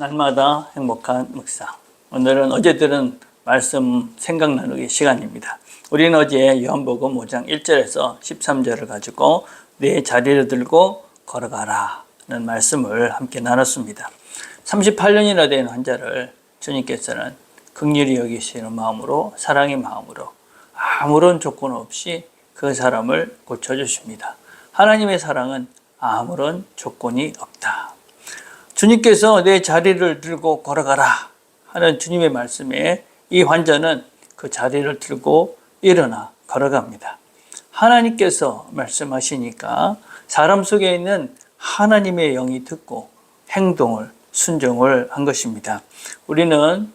날마다 행복한 묵상. 오늘은 어제 들은 말씀 생각 나누기 시간입니다. 우리는 어제 요한복음 5장 1절에서 13절을 가지고 내 자리를 들고 걸어가라는 말씀을 함께 나눴습니다. 38년이나 된 환자를 주님께서는 긍휼히 여기시는 마음으로, 사랑의 마음으로 아무런 조건 없이 그 사람을 고쳐주십니다. 하나님의 사랑은 아무런 조건이 없다. 주님께서 내 자리를 들고 걸어가라 하는 주님의 말씀에 이 환자는 그 자리를 들고 일어나 걸어갑니다. 하나님께서 말씀하시니까 사람 속에 있는 하나님의 영이 듣고 행동을, 순종을 한 것입니다. 우리는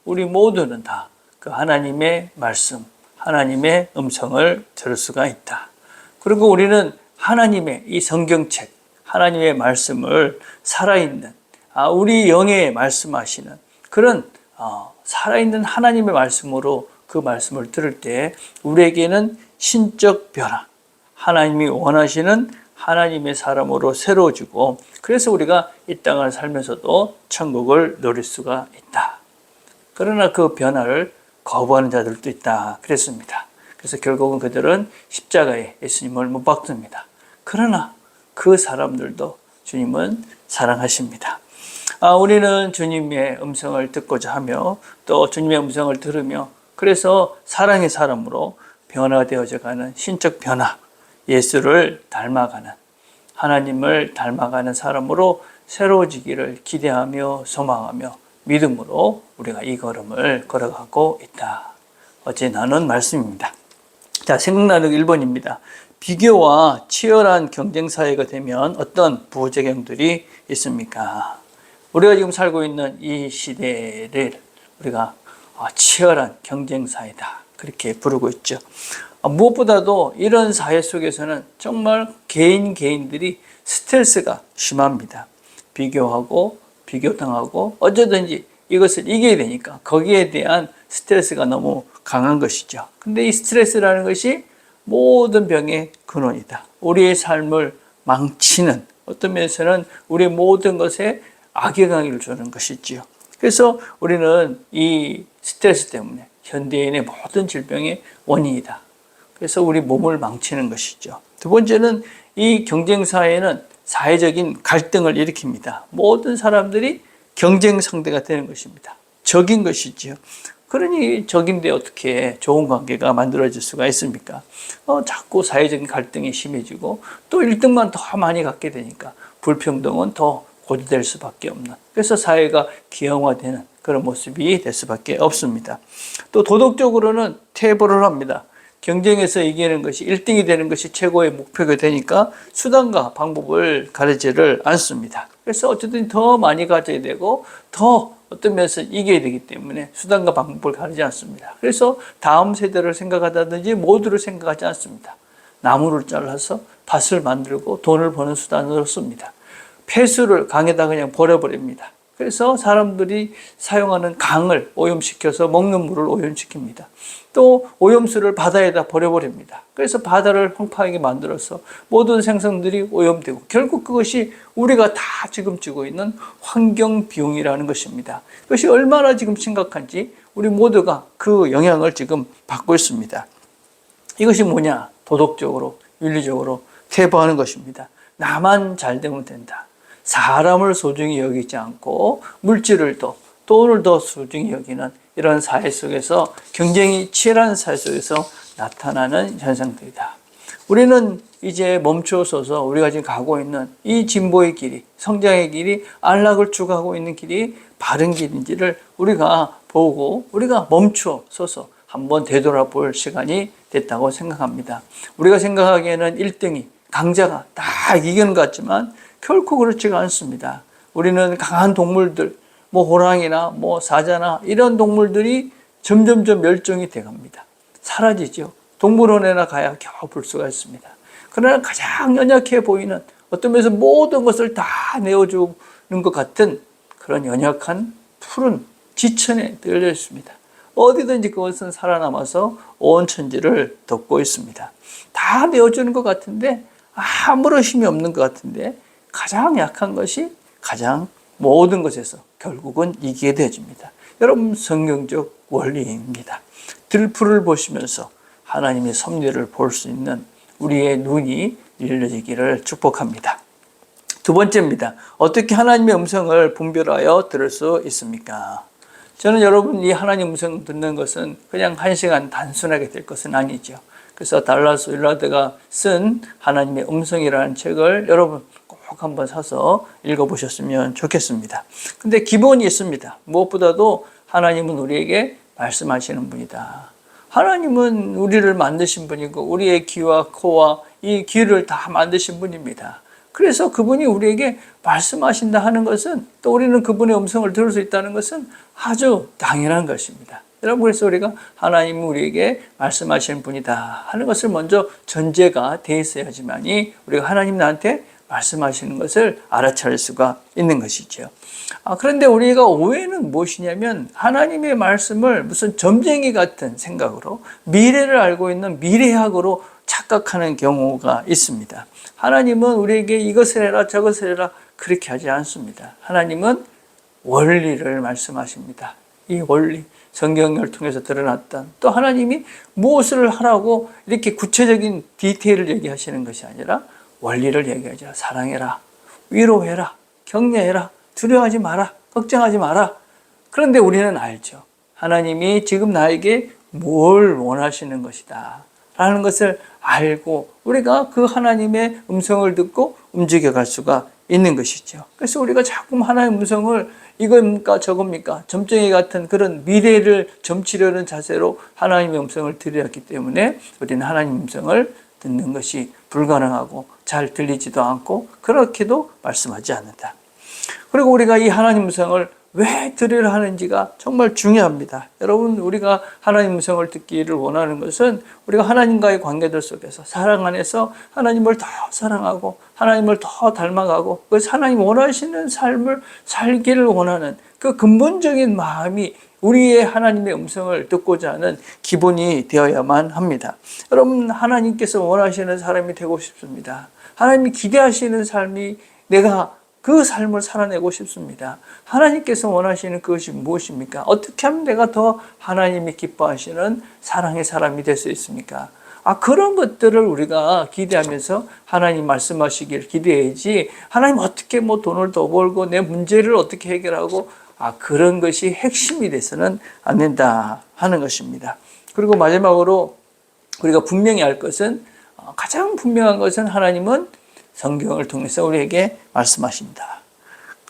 우리 모두는 다 그 하나님의 말씀, 하나님의 음성을 들을 수가 있다. 그리고 우리는 하나님의 이 성경책, 하나님의 말씀을 살아있는, 우리 영에 말씀하시는 그런 살아있는 하나님의 말씀으로 그 말씀을 들을 때 우리에게는 신적 변화, 하나님이 원하시는 하나님의 사람으로 새로워지고, 그래서 우리가 이 땅을 살면서도 천국을 누릴 수가 있다. 그러나 그 변화를 거부하는 자들도 있다 그랬습니다. 그래서 결국은 그들은 십자가에 예수님을 못 박습니다. 그러나 그 사람들도 주님은 사랑하십니다. 우리는 주님의 음성을 듣고자 하며 또 주님의 음성을 들으며, 그래서 사랑의 사람으로 변화되어져 가는 신적 변화, 예수를 닮아가는, 하나님을 닮아가는 사람으로 새로워지기를 기대하며 소망하며 믿음으로 우리가 이 걸음을 걸어가고 있다. 어제 나눈 말씀입니다. 자, 생각나누기 1번입니다. 비교와 치열한 경쟁 사회가 되면 어떤 부작용들이 있습니까? 우리가 지금 살고 있는 이 시대를 우리가 치열한 경쟁 사회다 그렇게 부르고 있죠. 무엇보다도 이런 사회 속에서는 정말 개인들이 스트레스가 심합니다. 비교하고 비교당하고 어쩌든지 이것을 이겨야 되니까 거기에 대한 스트레스가 너무 강한 것이죠. 근데 이 스트레스라는 것이 모든 병의 근원이다. 우리의 삶을 망치는, 어떤 면에서는 우리 모든 것에 악영향을 주는 것이지요. 그래서 우리는 이 스트레스 때문에 현대인의 모든 질병의 원인이다. 그래서 우리 몸을 망치는 것이죠. 두 번째는 이 경쟁사회는 사회적인 갈등을 일으킵니다. 모든 사람들이 경쟁 상대가 되는 것입니다. 적인 것이지요. 그러니 적인데 어떻게 좋은 관계가 만들어질 수가 있습니까? 자꾸 사회적인 갈등이 심해지고 또 1등만 더 많이 갖게 되니까 불평등은 더 고조될 수밖에 없는, 그래서 사회가 기형화되는 그런 모습이 될 수밖에 없습니다. 또 도덕적으로는 퇴보를 합니다. 경쟁에서 이기는 것이, 1등이 되는 것이 최고의 목표가 되니까 수단과 방법을 가리지를 않습니다. 그래서 어쨌든 더 많이 가져야 되고 더 어떤 면에서 이겨야 되기 때문에 수단과 방법을 가리지 않습니다. 그래서 다음 세대를 생각하다든지 모두를 생각하지 않습니다. 나무를 잘라서 밭을 만들고 돈을 버는 수단으로 씁니다. 폐수를 강에다 그냥 버려버립니다. 그래서 사람들이 사용하는 강을 오염시켜서 먹는 물을 오염시킵니다. 또 오염수를 바다에다 버려버립니다. 그래서 바다를 황폐하게 만들어서 모든 생선들이 오염되고, 결국 그것이 우리가 다 지금 지고 있는 환경 비용이라는 것입니다. 그것이 얼마나 지금 심각한지 우리 모두가 그 영향을 지금 받고 있습니다. 이것이 뭐냐? 도덕적으로, 윤리적으로 퇴보하는 것입니다. 나만 잘 되면 된다. 사람을 소중히 여기지 않고 물질을 더, 돈을 더 소중히 여기는 이런 사회 속에서, 경쟁이 치열한 사회 속에서 나타나는 현상들이다. 우리는 이제 멈춰서서 우리가 지금 가고 있는 이 진보의 길이, 성장의 길이, 안락을 추구하고 있는 길이 바른 길인지를 우리가 보고 우리가 멈춰서서 한번 되돌아볼 시간이 됐다고 생각합니다. 우리가 생각하기에는 1등이, 강자가 다 이기는 것 같지만 결코 그렇지가 않습니다. 우리는 강한 동물들, 호랑이나 사자나 이런 동물들이 점점점 멸종이 돼갑니다. 사라지죠. 동물원에나 가야 겨우 볼 수가 있습니다. 그러나 가장 연약해 보이는, 어떤 면에서 모든 것을 다 내어주는 것 같은 그런 연약한 푸른 지천에 들려 있습니다. 어디든지 그것은 살아남아서 온 천지를 덮고 있습니다. 다 내어주는 것 같은데, 아무런 힘이 없는 것 같은데, 가장 약한 것이 가장 모든 것에서 결국은 이기게 되어집니다. 여러분, 성경적 원리입니다. 들풀을 보시면서 하나님의 섭리를 볼 수 있는 우리의 눈이 열려지기를 축복합니다. 두 번째입니다. 어떻게 하나님의 음성을 분별하여 들을 수 있습니까? 저는 여러분, 이 하나님 음성 듣는 것은 그냥 한 시간 단순하게 될 것은 아니죠. 그래서 달라스 윌라드가 쓴 하나님의 음성이라는 책을 여러분 꼭 한번 사서 읽어보셨으면 좋겠습니다. 근데 기본이 있습니다. 무엇보다도 하나님은 우리에게 말씀하시는 분이다. 하나님은 우리를 만드신 분이고 우리의 귀와 코와 이 귀를 다 만드신 분입니다. 그래서 그분이 우리에게 말씀하신다 하는 것은, 또 우리는 그분의 음성을 들을 수 있다는 것은 아주 당연한 것입니다. 여러분, 그래서 우리가 하나님은 우리에게 말씀하시는 분이다 하는 것을 먼저 전제가 돼 있어야지만이 우리가 하나님 나한테 말씀하시는 것을 알아차릴 수가 있는 것이죠. 그런데 우리가 오해는 무엇이냐면, 하나님의 말씀을 무슨 점쟁이 같은 생각으로, 미래를 알고 있는 미래학으로 착각하는 경우가 있습니다. 하나님은 우리에게 이것을 해라 저것을 해라 그렇게 하지 않습니다. 하나님은 원리를 말씀하십니다. 이 원리, 성경을 통해서 드러났던, 또 하나님이 무엇을 하라고 이렇게 구체적인 디테일을 얘기하시는 것이 아니라 원리를 얘기하죠. 사랑해라, 위로해라, 격려해라, 두려워하지 마라, 걱정하지 마라. 그런데 우리는 알죠. 하나님이 지금 나에게 뭘 원하시는 것이다 라는 것을 알고 우리가 그 하나님의 음성을 듣고 움직여갈 수가 있는 것이죠. 그래서 우리가 자꾸 하나님의 음성을 이겁니까 저겁니까 점쟁이 같은 그런 미래를 점치려는 자세로 하나님의 음성을 들여왔기 때문에 우리는 하나님의 음성을 듣는 것이 불가능하고 잘 들리지도 않고 그렇게도 말씀하지 않는다. 그리고 우리가 이 하나님 음성을 왜 들으려 하는지가 정말 중요합니다. 여러분, 우리가 하나님 음성을 듣기를 원하는 것은 우리가 하나님과의 관계들 속에서 사랑 안에서 하나님을 더 사랑하고 하나님을 더 닮아가고 그래서 하나님 원하시는 삶을 살기를 원하는 그 근본적인 마음이 우리의 하나님의 음성을 듣고자 하는 기본이 되어야만 합니다. 여러분, 하나님께서 원하시는 사람이 되고 싶습니다. 하나님이 기대하시는 삶이 내가 그 삶을 살아내고 싶습니다. 하나님께서 원하시는 그것이 무엇입니까? 어떻게 하면 내가 더 하나님이 기뻐하시는 사랑의 사람이 될 수 있습니까? 그런 것들을 우리가 기대하면서 하나님 말씀하시길 기대해야지, 하나님 어떻게 돈을 더 벌고 내 문제를 어떻게 해결하고 그런 것이 핵심이 돼서는 안 된다 하는 것입니다. 그리고 마지막으로 우리가 분명히 알 것은, 가장 분명한 것은 하나님은 성경을 통해서 우리에게 말씀하신다.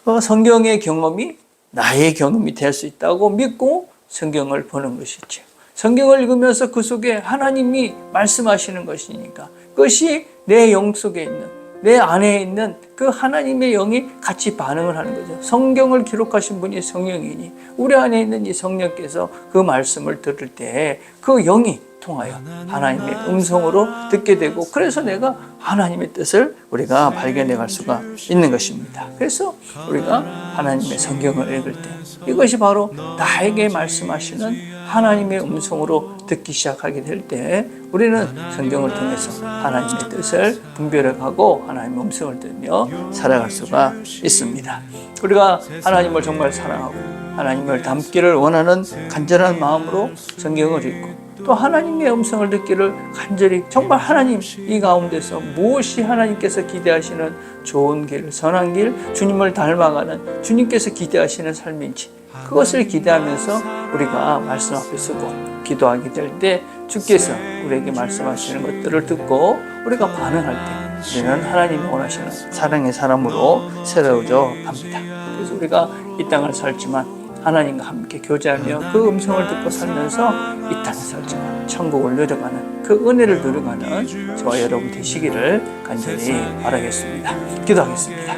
그 성경의 경험이 나의 경험이 될 수 있다고 믿고 성경을 보는 것이죠. 성경을 읽으면서 그 속에 하나님이 말씀하시는 것이니까 그것이 내 영 속에 있는, 내 안에 있는 그 하나님의 영이 같이 반응을 하는 거죠. 성경을 기록하신 분이 성령이니 우리 안에 있는 이 성령께서 그 말씀을 들을 때 그 영이 통하여 하나님의 음성으로 듣게 되고, 그래서 내가 하나님의 뜻을 우리가 발견해 갈 수가 있는 것입니다. 그래서 우리가 하나님의 성경을 읽을 때 이것이 바로 나에게 말씀하시는 하나님의 음성으로 듣기 시작하게 될 때 우리는 성경을 통해서 하나님의 뜻을 분별해 가고 하나님의 음성을 들으며 살아갈 수가 있습니다. 우리가 하나님을 정말 사랑하고 하나님을 닮기를 원하는 간절한 마음으로 성경을 읽고 또 하나님의 음성을 듣기를 간절히, 정말 하나님 이 가운데서 무엇이 하나님께서 기대하시는 좋은 길, 선한 길, 주님을 닮아가는 주님께서 기대하시는 삶인지 그것을 기대하면서 우리가 말씀 앞에 서고 기도하게 될 때 주께서 우리에게 말씀하시는 것들을 듣고 우리가 반응할 때 우리는 하나님이 원하시는 사랑의 사람으로 새로워져 갑니다. 그래서 우리가 이 땅을 살지만 하나님과 함께 교제하며 그 음성을 듣고 살면서 이 땅에 살지만 천국을 누려가는 그 은혜를 누려가는 저와 여러분 되시기를 간절히 바라겠습니다. 기도하겠습니다.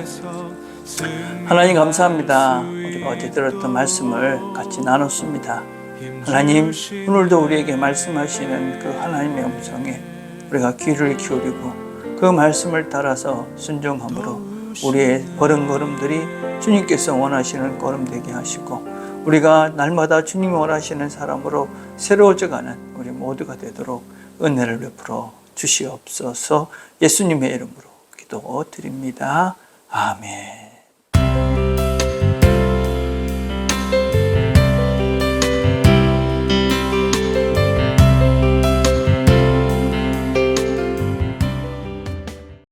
하나님 감사합니다. 우리가 어제 들었던 말씀을 같이 나눴습니다. 하나님, 오늘도 우리에게 말씀하시는 그 하나님의 음성에 우리가 귀를 기울이고 그 말씀을 따라서 순종함으로 우리의 걸음걸음들이 주님께서 원하시는 걸음 되게 하시고 우리가 날마다 주님이 원하시는 사람으로 새로워져가는 우리 모두가 되도록 은혜를 베풀어 주시옵소서. 예수님의 이름으로 기도드립니다. 아멘.